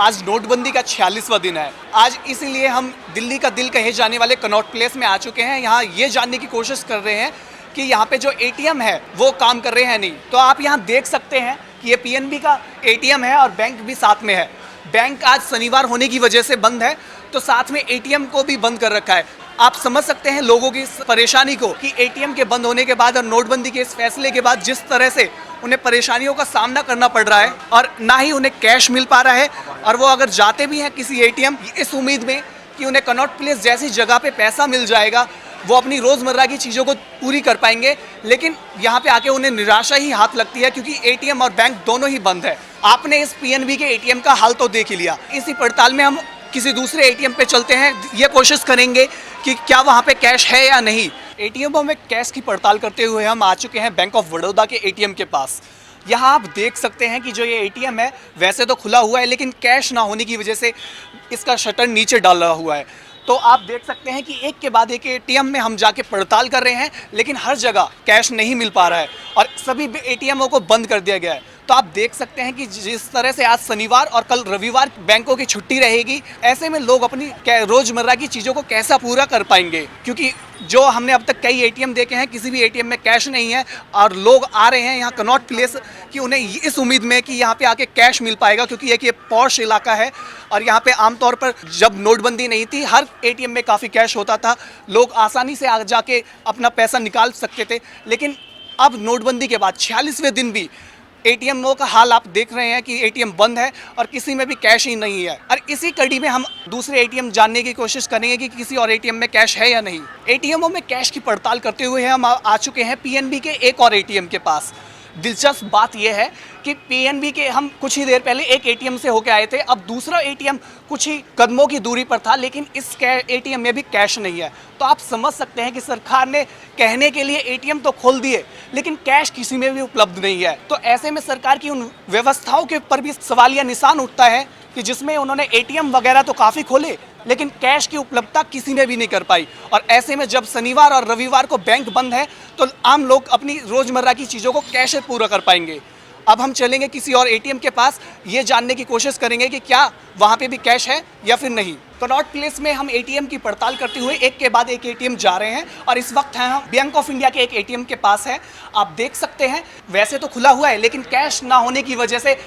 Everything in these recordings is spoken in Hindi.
आज नोटबंदी का 46वां दिन है। आज इसीलिए हम दिल्ली का दिल कहे जाने वाले कनॉट प्लेस में आ चुके हैं। यहाँ ये जानने की कोशिश कर रहे हैं कि यहाँ पे जो एटीएम है वो काम कर रहे हैं नहीं। तो आप यहाँ देख सकते हैं कि ये पीएनबी का एटीएम है और बैंक भी साथ में है। बैंक आज शनिवार होने की वजह से बंद है, तो साथ में एटीएम को भी बंद कर रखा है। आप समझ सकते हैं लोगों की परेशानी को कि एटीएम के बंद होने के बाद और नोटबंदी के इस फैसले के बाद जिस तरह से उन्हें परेशानियों का सामना करना पड़ रहा है और ना ही उन्हें कैश मिल पा रहा है, और वो अगर जाते भी हैं किसी एटीएम इस उम्मीद में कि उन्हें कनॉट प्लेस जैसी जगह पे पैसा मिल जाएगा, वो अपनी रोज़मर्रा की चीज़ों को पूरी कर पाएंगे, लेकिन यहाँ पे आके उन्हें निराशा ही हाथ लगती है क्योंकि एटीएम और बैंक दोनों ही बंद है। आपने इस पीएनबी के एटीएम का हाल तो देख ही लिया। इसी पड़ताल में हम किसी दूसरे एटीएम पे चलते हैं, ये कोशिश करेंगे कि क्या वहाँ पे कैश है या नहीं। एटीएमों में कैश की पड़ताल करते हुए हम आ चुके हैं बैंक ऑफ बड़ौदा के एटीएम के पास। यहाँ आप देख सकते हैं कि जो ये एटीएम है वैसे तो खुला हुआ है, लेकिन कैश ना होने की वजह से इसका शटर नीचे डाला हुआ है। तो आप देख सकते हैं कि एक के बाद एक एटीएम में हम जाके पड़ताल कर रहे हैं, लेकिन हर जगह कैश नहीं मिल पा रहा है और सभी एटीएमों को बंद कर दिया गया है। तो आप देख सकते हैं कि जिस तरह से आज शनिवार और कल रविवार बैंकों की छुट्टी रहेगी, ऐसे में लोग अपनी रोज़मर्रा की चीज़ों को कैसा पूरा कर पाएंगे, क्योंकि जो हमने अब तक कई एटीएम देखे हैं किसी भी एटीएम में कैश नहीं है और लोग आ रहे हैं यहाँ कनॉट प्लेस कि उन्हें इस उम्मीद में कि यहाँ पे आके कैश मिल पाएगा, क्योंकि एक ये पॉश इलाका है और यहाँ पे आमतौर पर जब नोटबंदी नहीं थी हर एटीएम में काफ़ी कैश होता था, लोग आसानी से आ जाके अपना पैसा निकाल सकते थे। लेकिन अब नोटबंदी के बाद 46वें दिन भी एटीएमओं का हाल आप देख रहे हैं कि एटीएम बंद है और किसी में भी कैश ही नहीं है। और इसी कड़ी में हम दूसरे एटीएम जानने की कोशिश करेंगे कि किसी और एटीएम में कैश है या नहीं। एटीएमओं में कैश की पड़ताल करते हुए हम आ चुके हैं पीएनबी के एक और एटीएम के पास। दिलचस्प बात यह है कि पीएनबी के हम कुछ ही देर पहले एक एटीएम से होके आए थे, अब दूसरा एटीएम कुछ ही कदमों की दूरी पर था, लेकिन इस एटीएम में भी कैश नहीं है। तो आप समझ सकते हैं कि सरकार ने कहने के लिए एटीएम तो खोल दिए, लेकिन कैश किसी में भी उपलब्ध नहीं है। तो ऐसे में सरकार की उन व्यवस्थाओं के ऊपर भी सवालिया निशान उठता है कि जिसमें उन्होंने एटीएम वगैरह तो काफ़ी खोले, लेकिन कैश की उपलब्धता किसी ने भी नहीं कर पाई। और ऐसे में जब शनिवार और रविवार को बैंक बंद है तो आम लोग अपनी रोज़मर्रा की चीज़ों को कैसे पूरा कर पाएंगे। अब हम चलेंगे किसी और एटीएम के पास, ये जानने की कोशिश करेंगे कि क्या वहाँ पे भी कैश है या फिर नहीं। कनॉट प्लेस में हम एटीएम की पड़ताल करते हुए एक के बाद एक एटीएम जा रहे हैं और इस वक्त हैं हम बैंक ऑफ इंडिया के एक एटीएम के पास है। आप देख सकते हैं वैसे तो खुला हुआ है, लेकिन कैश ना होने की वजह से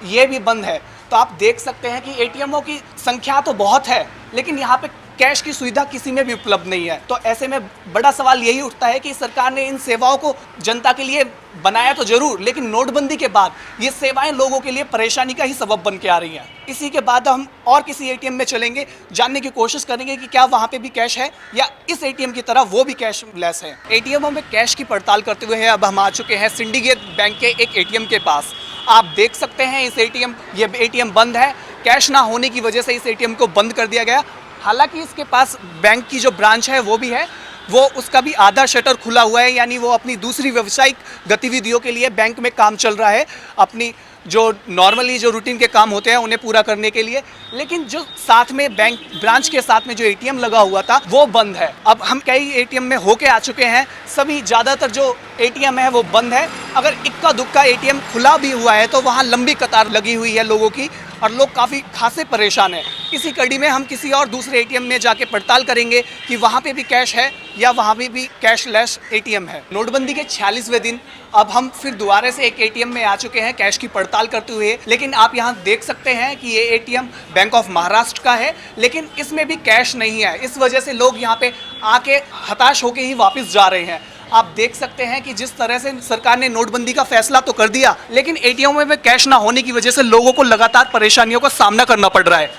ये भी बंद है। तो आप देख सकते हैं कि एटीएमओं की संख्या तो बहुत है, लेकिन यहाँ पे कैश की सुविधा किसी में भी उपलब्ध नहीं है। तो ऐसे में बड़ा सवाल यही उठता है कि सरकार ने इन सेवाओं को जनता के लिए बनाया तो जरूर, लेकिन नोटबंदी के बाद ये सेवाएं लोगों के लिए परेशानी का ही सबब बन के आ रही हैं। इसी के बाद हम और किसी एटीएम में चलेंगे, जानने की कोशिश करेंगे कि क्या वहाँ पे भी कैश है या इस एटीएम की तरह वो भी कैश लेस है। एटीएमों में कैश की पड़ताल करते हुए अब हम आ चुके हैं सिंडिकेट बैंक के एक एटीएम के पास। आप देख सकते हैं ये एटीएम बंद है, कैश ना होने की वजह से इस एटीएम को बंद कर दिया गया। हालांकि इसके पास बैंक की जो ब्रांच है वो भी है, वो उसका भी आधा शटर खुला हुआ है, यानी वो अपनी दूसरी व्यावसायिक गतिविधियों के लिए बैंक में काम चल रहा है, अपनी जो नॉर्मली जो रूटीन के काम होते हैं उन्हें पूरा करने के लिए। लेकिन जो साथ में बैंक ब्रांच के साथ में जो एटीएम लगा हुआ था वो बंद है। अब हम कई एटीएम में होके आ चुके हैं, सभी ज़्यादातर जो एटीएम है वो बंद है। अगर इक्का दुक्का एटीएम खुला भी हुआ है तो वहाँ लंबी कतार लगी हुई है लोगों की और लोग काफ़ी खासे परेशान हैं। इसी कड़ी में हम किसी और दूसरे एटीएम में जाके पड़ताल करेंगे कि वहाँ पे भी कैश है या वहाँ पे भी कैशलेस एटीएम है। नोटबंदी के 46वें दिन अब हम फिर दोबारा से एक एटीएम में आ चुके हैं कैश की पड़ताल करते हुए, लेकिन आप यहाँ देख सकते हैं कि ये एटीएम बैंक ऑफ महाराष्ट्र का है, लेकिन इसमें भी कैश नहीं है। इस वजह से लोग यहाँ पे आके हताश होके ही वापस जा रहे हैं। आप देख सकते हैं कि जिस तरह से सरकार ने नोटबंदी का फैसला तो कर दिया, लेकिन एटीएम में कैश ना होने की वजह से लोगों को लगातार परेशानियों का सामना करना पड़ रहा है।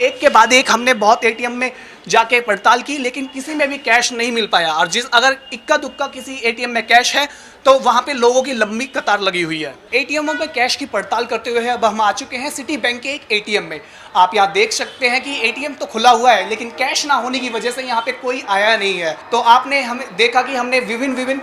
एक के बाद एक हमने बहुत एटीएम में जाके पड़ताल की, लेकिन किसी में भी कैश नहीं मिल पाया। और अगर इक्का दुक्का किसी एटीएम में कैश है तो वहाँ पे लोगों की लंबी कतार लगी हुई है। एटीएमों में कैश की पड़ताल करते हुए अब हम आ चुके हैं सिटी बैंक के एक एटीएम में। आप यहाँ देख सकते हैं कि एटीएम तो खुला हुआ है, लेकिन कैश ना होने की वजह से यहाँ पे कोई आया नहीं है। तो आपने हमें देखा कि हमने विभिन्न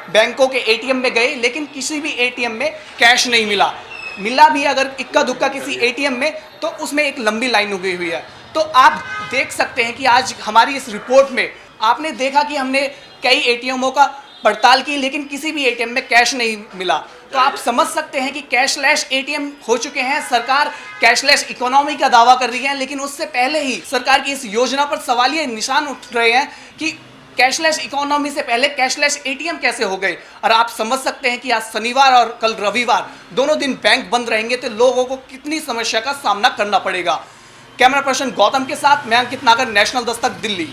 बैंकों के एटीएम में गए, लेकिन किसी भी एटीएम में कैश नहीं मिला भी अगर इक्का दुक्का किसी एटीएम में तो उसमें एक लंबी लाइन उगी हुई है। तो आप देख सकते हैं कि आज हमारी इस रिपोर्ट में आपने देखा कि हमने कई एटीएमों का पड़ताल की, लेकिन किसी भी एटीएम में कैश नहीं मिला। तो आप समझ सकते हैं कि कैशलेस एटीएम हो चुके हैं। सरकार कैशलेस इकोनॉमी का दावा कर रही है, लेकिन उससे पहले ही सरकार की इस योजना पर सवालिया निशान उठ रहे हैं कि कैशलेस इकोनॉमी से पहले कैशलेस एटीएम कैसे हो गए। और आप समझ सकते हैं कि आज शनिवार और कल रविवार दोनों दिन बैंक बंद रहेंगे तो लोगों को कितनी समस्या का सामना करना पड़ेगा। कैमरा पर्सन गौतम के साथ मैं अंकित नागर, नेशनल दस्तक, दिल्ली।